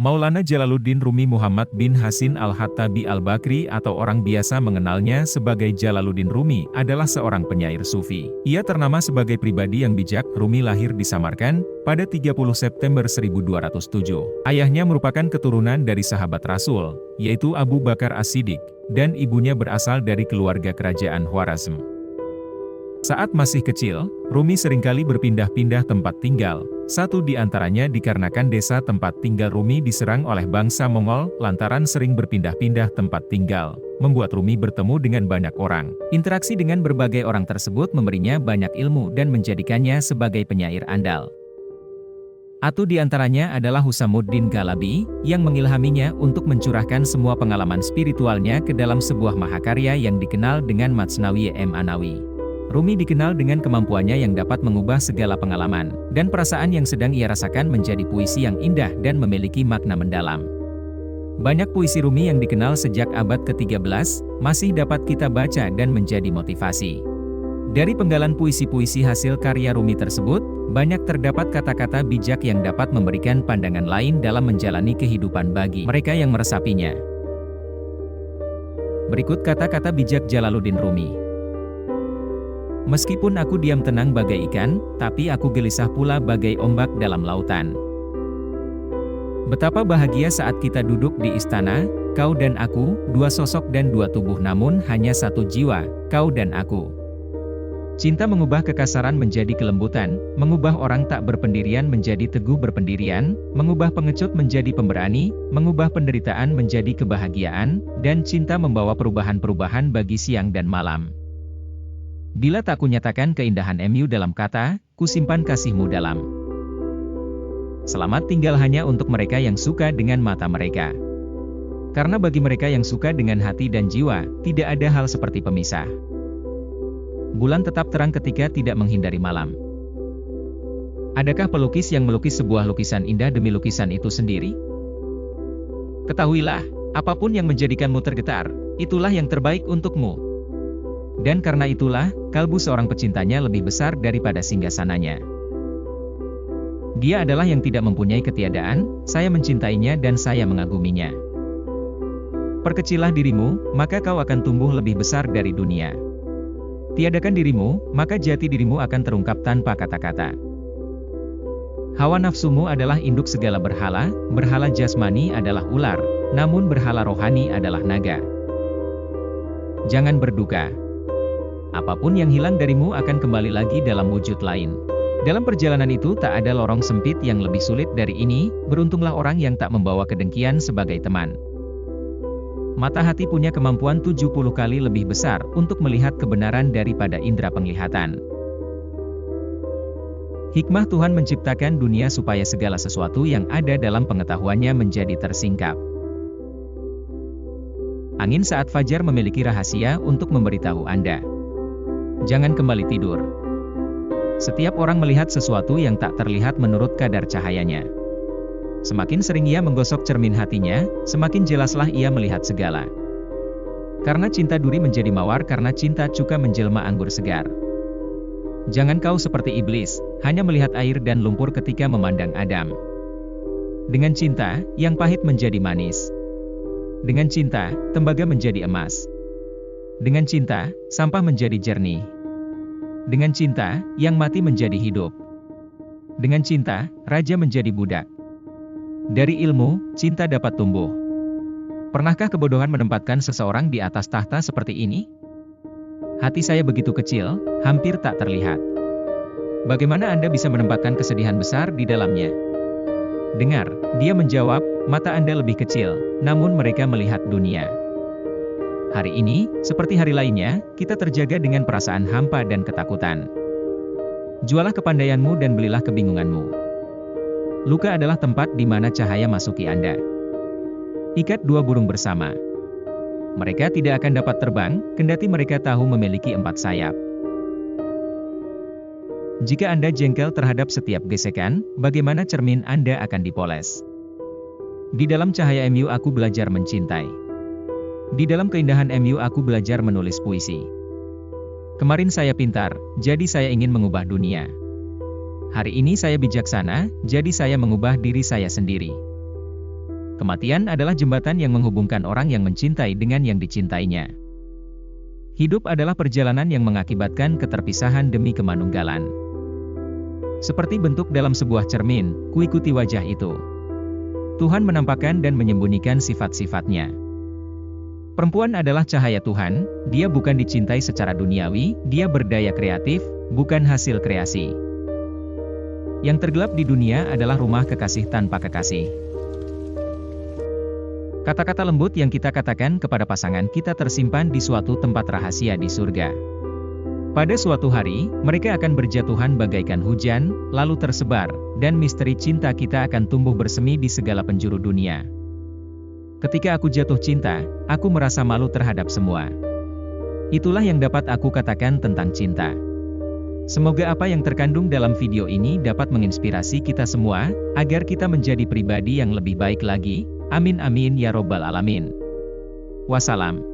Maulana Jalaluddin Rumi Muhammad bin Hasin Al-Hattabi Al-Bakri atau orang biasa mengenalnya sebagai Jalaluddin Rumi adalah seorang penyair sufi. Ia ternama sebagai pribadi yang bijak. Rumi lahir di Samarkand pada 30 September 1207. Ayahnya merupakan keturunan dari sahabat Rasul, yaitu Abu Bakar As-Siddiq, dan ibunya berasal dari keluarga kerajaan Khwarazm. Saat masih kecil, Rumi seringkali berpindah-pindah tempat tinggal. Satu di antaranya dikarenakan desa tempat tinggal Rumi diserang oleh bangsa Mongol, lantaran sering berpindah-pindah tempat tinggal, membuat Rumi bertemu dengan banyak orang. Interaksi dengan berbagai orang tersebut memberinya banyak ilmu dan menjadikannya sebagai penyair andal. Satu di antaranya adalah Husamuddin Galabi, yang mengilhaminya untuk mencurahkan semua pengalaman spiritualnya ke dalam sebuah mahakarya yang dikenal dengan Matsnawi Ma'nawi. Rumi dikenal dengan kemampuannya yang dapat mengubah segala pengalaman dan perasaan yang sedang ia rasakan menjadi puisi yang indah dan memiliki makna mendalam. Banyak puisi Rumi yang dikenal sejak abad ke-13, masih dapat kita baca dan menjadi motivasi. Dari penggalan puisi-puisi hasil karya Rumi tersebut, banyak terdapat kata-kata bijak yang dapat memberikan pandangan lain dalam menjalani kehidupan bagi mereka yang meresapinya. Berikut kata-kata bijak Jalaluddin Rumi. Meskipun aku diam tenang bagai ikan, tapi aku gelisah pula bagai ombak dalam lautan. Betapa bahagia saat kita duduk di istana, kau dan aku, dua sosok dan dua tubuh namun hanya satu jiwa, kau dan aku. Cinta mengubah kekasaran menjadi kelembutan, mengubah orang tak berpendirian menjadi teguh berpendirian, mengubah pengecut menjadi pemberani, mengubah penderitaan menjadi kebahagiaan, dan cinta membawa perubahan-perubahan bagi siang dan malam. Bila tak kunyatakan keindahan MU dalam kata, kusimpan kasihmu dalam. Selamat tinggal hanya untuk mereka yang suka dengan mata mereka. Karena bagi mereka yang suka dengan hati dan jiwa, tidak ada hal seperti pemisah. Bulan tetap terang ketika tidak menghindari malam. Adakah pelukis yang melukis sebuah lukisan indah demi lukisan itu sendiri? Ketahuilah, apapun yang menjadikanmu tergetar, itulah yang terbaik untukmu. Dan karena itulah, kalbu seorang pecintanya lebih besar daripada singgasananya. Dia adalah yang tidak mempunyai ketiadaan, saya mencintainya dan saya mengaguminya. Perkecillah dirimu, maka kau akan tumbuh lebih besar dari dunia. Tiadakan dirimu, maka jati dirimu akan terungkap tanpa kata-kata. Hawa nafsumu adalah induk segala berhala, berhala jasmani adalah ular, namun berhala rohani adalah naga. Jangan berduka. Apapun yang hilang darimu akan kembali lagi dalam wujud lain. Dalam perjalanan itu tak ada lorong sempit yang lebih sulit dari ini, beruntunglah orang yang tak membawa kedengkian sebagai teman. Mata hati punya kemampuan 70 kali lebih besar untuk melihat kebenaran daripada indera penglihatan. Hikmah Tuhan menciptakan dunia supaya segala sesuatu yang ada dalam pengetahuannya menjadi tersingkap. Angin saat fajar memiliki rahasia untuk memberitahu Anda. Jangan kembali tidur. Setiap orang melihat sesuatu yang tak terlihat menurut kadar cahayanya. Semakin sering ia menggosok cermin hatinya, semakin jelaslah ia melihat segala. Karena cinta duri menjadi mawar, karena cinta cuka menjelma anggur segar. Jangan kau seperti iblis, hanya melihat air dan lumpur ketika memandang Adam. Dengan cinta, yang pahit menjadi manis. Dengan cinta, tembaga menjadi emas. Dengan cinta, sampah menjadi jernih. Dengan cinta, yang mati menjadi hidup. Dengan cinta, raja menjadi budak. Dari ilmu, cinta dapat tumbuh. Pernahkah kebodohan menempatkan seseorang di atas tahta seperti ini? Hati saya begitu kecil, hampir tak terlihat. Bagaimana Anda bisa menempatkan kesedihan besar di dalamnya? Dengar, dia menjawab, mata Anda lebih kecil, namun mereka melihat dunia. Hari ini, seperti hari lainnya, kita terjaga dengan perasaan hampa dan ketakutan. Jualah kepandaianmu dan belilah kebingunganmu. Luka adalah tempat di mana cahaya masuki Anda. Ikat dua burung bersama. Mereka tidak akan dapat terbang, kendati mereka tahu memiliki 4 sayap. Jika Anda jengkel terhadap setiap gesekan, bagaimana cermin Anda akan dipoles? Di dalam cahaya MU aku belajar mencintai. Di dalam keindahan MU aku belajar menulis puisi. Kemarin saya pintar, jadi saya ingin mengubah dunia. Hari ini saya bijaksana, jadi saya mengubah diri saya sendiri. Kematian adalah jembatan yang menghubungkan orang yang mencintai dengan yang dicintainya. Hidup adalah perjalanan yang mengakibatkan keterpisahan demi kemanunggalan. Seperti bentuk dalam sebuah cermin, kuikuti wajah itu. Tuhan menampakkan dan menyembunyikan sifat-sifatnya. Perempuan adalah cahaya Tuhan, dia bukan dicintai secara duniawi, dia berdaya kreatif, bukan hasil kreasi. Yang tergelap di dunia adalah rumah kekasih tanpa kekasih. Kata-kata lembut yang kita katakan kepada pasangan kita tersimpan di suatu tempat rahasia di surga. Pada suatu hari, mereka akan berjatuhan bagaikan hujan, lalu tersebar, dan misteri cinta kita akan tumbuh bersemi di segala penjuru dunia. Ketika aku jatuh cinta, aku merasa malu terhadap semua. Itulah yang dapat aku katakan tentang cinta. Semoga apa yang terkandung dalam video ini dapat menginspirasi kita semua, agar kita menjadi pribadi yang lebih baik lagi. Amin amin ya robbal alamin. Wassalam.